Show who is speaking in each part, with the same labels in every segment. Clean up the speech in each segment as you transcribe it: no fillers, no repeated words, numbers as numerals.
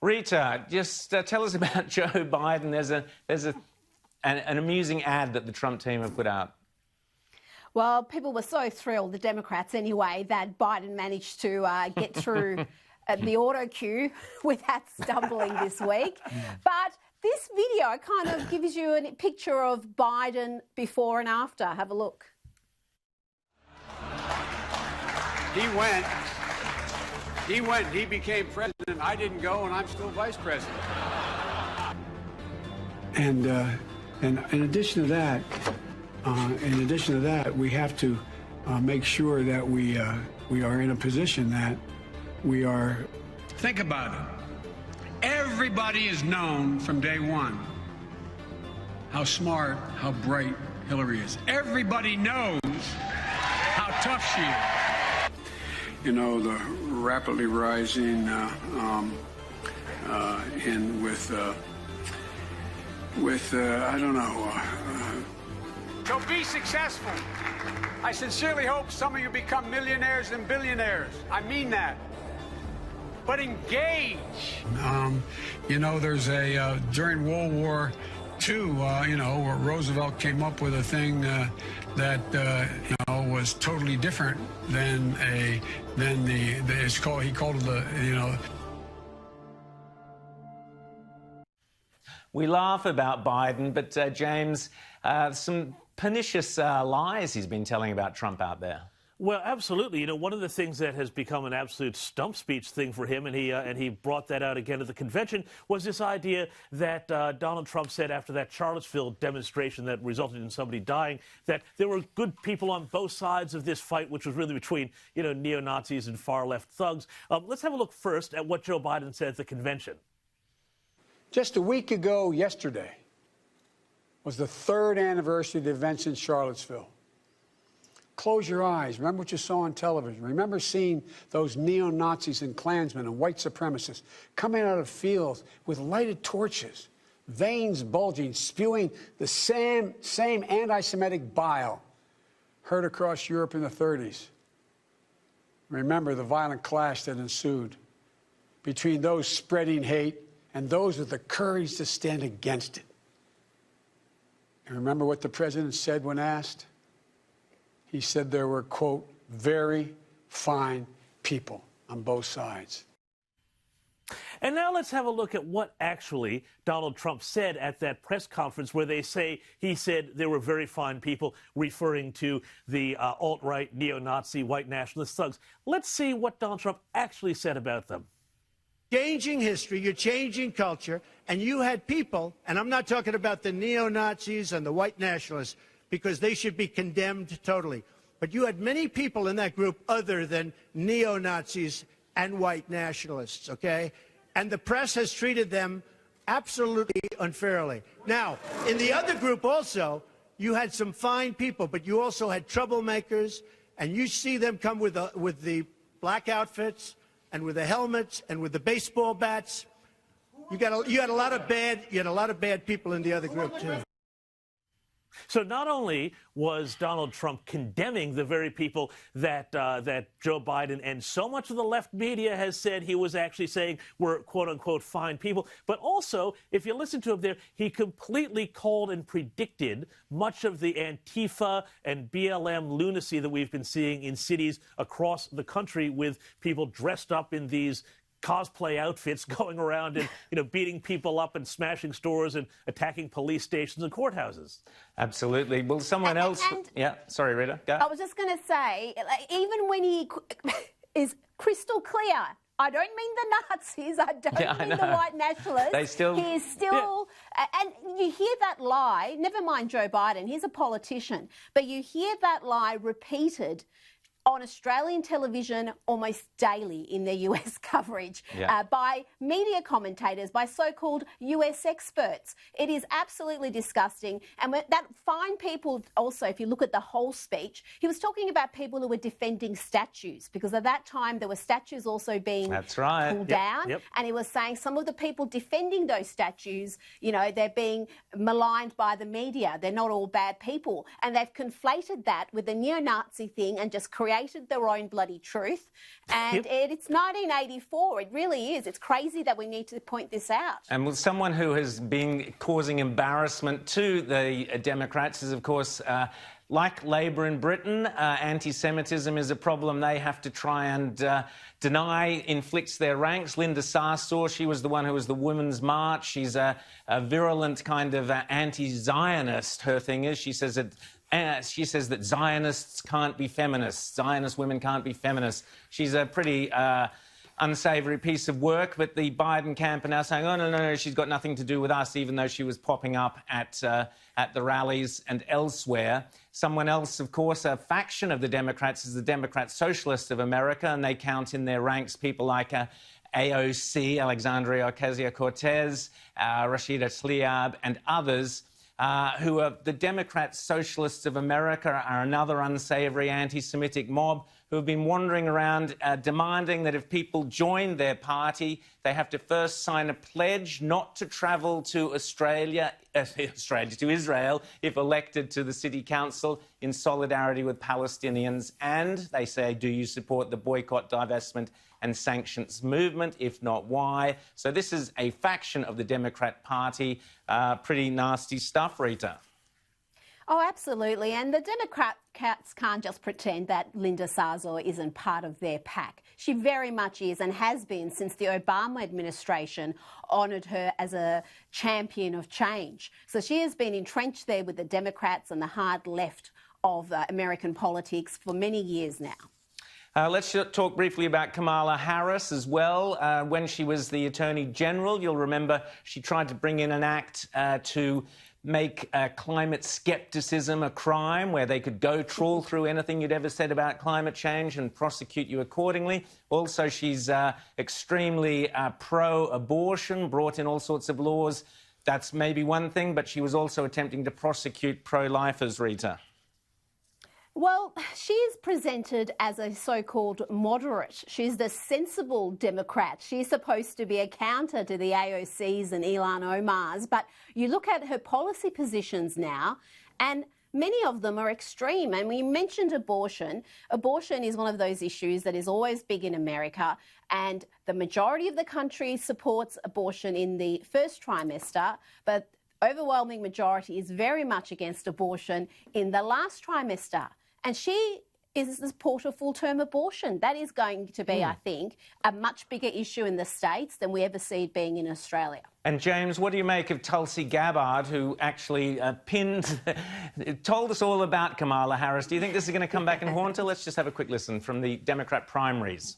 Speaker 1: Rita, just tell us about Joe Biden. There's an amusing ad that the Trump team have put out.
Speaker 2: Well, people were so thrilled, the Democrats anyway, that Biden managed to get through the auto cue without stumbling this week. But this video kind of gives you a picture of Biden before and after. Have a look.
Speaker 3: He went, he became president. I didn't go, and I'm still vice president.
Speaker 4: And in addition to that, we have to make sure that we are in a position that we are. Think about it. Everybody has known from day one how smart, how bright Hillary is. Everybody knows how tough she is. You know, the rapidly rising I don't know.
Speaker 3: So be successful. I sincerely hope some of you become millionaires and billionaires. I mean that. But engage.
Speaker 4: You know, there's during World War II, where Roosevelt came up with a thing that was totally different than he called it
Speaker 1: We laugh about Biden, but James, some pernicious lies he's been telling about Trump out there.
Speaker 5: Well, absolutely. You know, one of the things that has become an absolute stump speech thing for him, and he brought that out again at the convention, was this idea that Donald Trump said after that Charlottesville demonstration that resulted in somebody dying, that there were good people on both sides of this fight, which was really between, neo-Nazis and far-left thugs. Let's have a look first at what Joe Biden said at the convention.
Speaker 4: Just a week ago yesterday was the 3rd anniversary of the events in Charlottesville. Close your eyes. Remember what you saw on television. Remember seeing those neo-Nazis and Klansmen and white supremacists coming out of fields with lighted torches, veins bulging, spewing the same anti-Semitic bile heard across Europe in the 30s. Remember the violent clash that ensued between those spreading hate and those with the courage to stand against it. And remember what the president said when asked? He said there were, quote, very fine people on both sides.
Speaker 5: And now let's have a look at what actually Donald Trump said at that press conference where he said there were very fine people, referring to the alt-right, neo-Nazi, white nationalist thugs. Let's see what Donald Trump actually said about them.
Speaker 6: Changing history, you're changing culture, and you had people, and I'm not talking about the neo-Nazis and the white nationalists, because they should be condemned totally. But you had many people in that group other than neo-Nazis and white nationalists, okay? And the press has treated them absolutely unfairly. Now, in the other group also, you had some fine people, but you also had troublemakers, and you see them come with the black outfits and with the helmets and with the baseball bats. You had a lot of bad people in the other group too.
Speaker 5: So not only was Donald Trump condemning the very people that Joe Biden and so much of the left media has said he was actually saying were quote-unquote fine people, but also, if you listen to him there, he completely called and predicted much of the Antifa and BLM lunacy that we've been seeing in cities across the country with people dressed up in these cosplay outfits going around and beating people up and smashing stores and attacking police stations and courthouses.
Speaker 1: Absolutely. Well, someone else... Yeah, sorry, Rita. Go.
Speaker 2: I was just going to say, even when he is crystal clear, I don't mean the Nazis, I don't mean the white nationalists.
Speaker 1: They still...
Speaker 2: He is still... Yeah. And you hear that lie, never mind Joe Biden, he's a politician, but you hear that lie repeated on Australian television almost daily in their US coverage by media commentators, by so-called US experts. It is absolutely disgusting. And that fine people also, if you look at the whole speech, he was talking about people who were defending statues, because at that time there were statues also being pulled down. And he was saying some of the people defending those statues, they're being maligned by the media. They're not all bad people. And they've conflated that with the neo-Nazi thing and just created created their own bloody truth. And it's 1984. It really is. It's crazy that we need to point this out.
Speaker 1: And with someone who has been causing embarrassment to the Democrats is, of course, like Labor in Britain, anti-Semitism is a problem they have to try and deny inflicts their ranks. Linda Sarsour, she was the one who was the Women's March. She's a virulent kind of anti-Zionist, her thing is. She says that Zionists can't be feminists. Zionist women can't be feminists. She's a pretty unsavoury piece of work, but the Biden camp are now saying, oh, no, she's got nothing to do with us, even though she was popping up at the rallies and elsewhere. Someone else, of course, a faction of the Democrats is the Democrat Socialists of America, and they count in their ranks people like AOC, Alexandria Ocasio-Cortez, Rashida Tlaib, and others. Who are the Democrat Socialists of America, are another unsavoury anti-Semitic mob who have been wandering around demanding that if people join their party, they have to first sign a pledge not to travel to to Israel, if elected to the city council in solidarity with Palestinians. And they say, do you support the boycott, divestment and sanctions movement? If not, why? So this is a faction of the Democrat Party. Pretty nasty stuff, Rita.
Speaker 2: Oh, absolutely. And the Democrats can't just pretend that Linda Sarsour isn't part of their pack. She very much is and has been since the Obama administration honoured her as a champion of change. So she has been entrenched there with the Democrats and the hard left of American politics for many years now.
Speaker 1: Let's talk briefly about Kamala Harris as well. When she was the Attorney General, you'll remember she tried to bring in an act to make climate scepticism a crime, where they could go trawl through anything you'd ever said about climate change and prosecute you accordingly. Also, she's extremely pro-abortion, brought in all sorts of laws. That's maybe one thing, but she was also attempting to prosecute pro-lifers, Rita.
Speaker 2: Well, she is presented as a so-called moderate. She's the sensible Democrat. She's supposed to be a counter to the AOCs and Ilhan Omars. But you look at her policy positions now, and many of them are extreme. And we mentioned abortion. Abortion is one of those issues that is always big in America. And the majority of the country supports abortion in the first trimester, but overwhelming majority is very much against abortion in the last trimester. And she is the support of full-term abortion. That is going to be, I think, a much bigger issue in the States than we ever see it being in Australia.
Speaker 1: And, James, what do you make of Tulsi Gabbard, who actually told us all about Kamala Harris? Do you think this is going to come back and haunt her? Let's just have a quick listen from the Democrat primaries.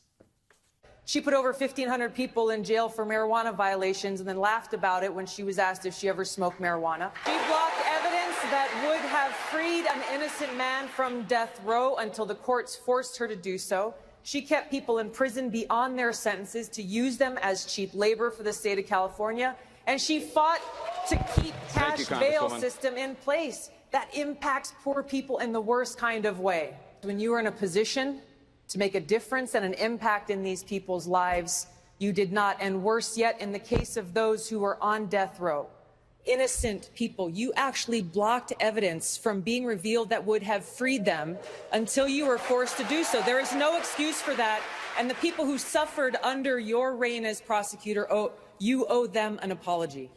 Speaker 7: She put over 1,500 people in jail for marijuana violations and then laughed about it when she was asked if she ever smoked marijuana. She blocked evidence that would have freed an innocent man from death row until the courts forced her to do so. She kept people in prison beyond their sentences to use them as cheap labor for the state of California. And she fought to keep cash bail system in place that impacts poor people in the worst kind of way. When you are in a position to make a difference and an impact in these people's lives, you did not. And worse yet, in the case of those who are on death row, innocent people, you actually blocked evidence from being revealed that would have freed them until you were forced to do so. There is no excuse for that. And the people who suffered under your reign as prosecutor, you owe them an apology.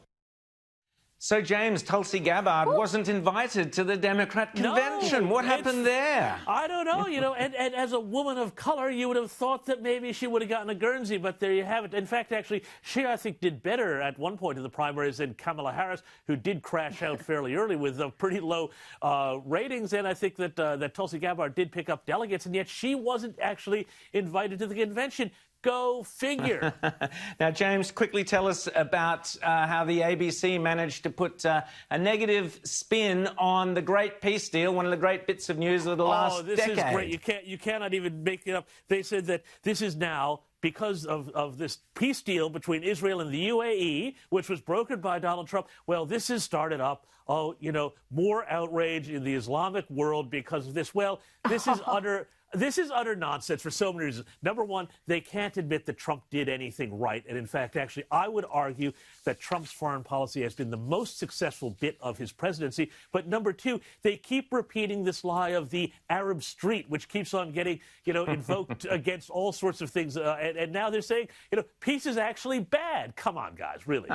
Speaker 1: So, James, Tulsi Gabbard wasn't invited to the Democrat convention.
Speaker 5: No,
Speaker 1: what happened there?
Speaker 5: I don't know, and as a woman of color, you would have thought that maybe she would have gotten a Guernsey, but there you have it. In fact, actually, she, I think, did better at one point in the primaries than Kamala Harris, who did crash out fairly early with pretty low ratings, and I think that Tulsi Gabbard did pick up delegates, and yet she wasn't actually invited to the convention. Go figure.
Speaker 1: Now, James, quickly tell us about how the ABC managed to put a negative spin on the great peace deal, one of the great bits of news of the last decade.
Speaker 5: Oh, this is great. You cannot even make it up. They said that this is now, because of this peace deal between Israel and the UAE, which was brokered by Donald Trump, well, this has started up, more outrage in the Islamic world because of this. Well, this is This is utter nonsense for so many reasons. Number one, they can't admit that Trump did anything right. And in fact, actually, I would argue that Trump's foreign policy has been the most successful bit of his presidency. But number two, they keep repeating this lie of the Arab street, which keeps on getting, invoked against all sorts of things. And now they're saying, peace is actually bad. Come on, guys, really.